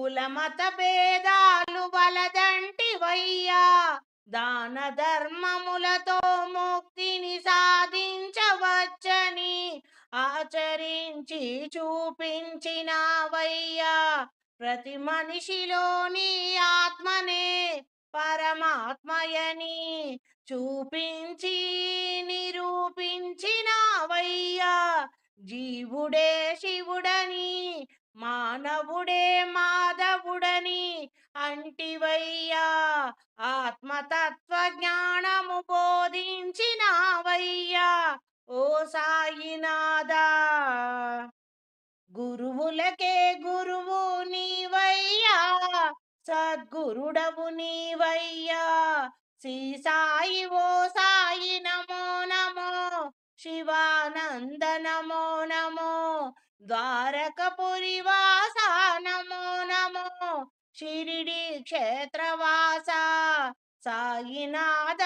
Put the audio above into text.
కులమత భేదాలు వలదంటివయ్యా, దాన ధర్మములతో ముక్తిని సాధించవచ్చని ఆచరించి చూపించినావయ్యా. ప్రతి మనిషిలోని ఆత్మనే పరమాత్మయని చూపించి నిరూపించినావయ్యా. జీవుడే శివుడని, మానవుడే మాధవుడని అంటివయ్యా. ఆత్మతత్వ జ్ఞానము బోధించినావయ్యా ఓ సాయినాథా. గురువులకే గురువు నీవయ్యా, సద్గురుడవు నీవయ్యా. శ్రీ సాయి ఓ సాయి నమో నమో, శివానంద నమో నమో, ద్వారకపురి వాస నమో నమో, షిరిడి క్షేత్రవాస సాయినాథ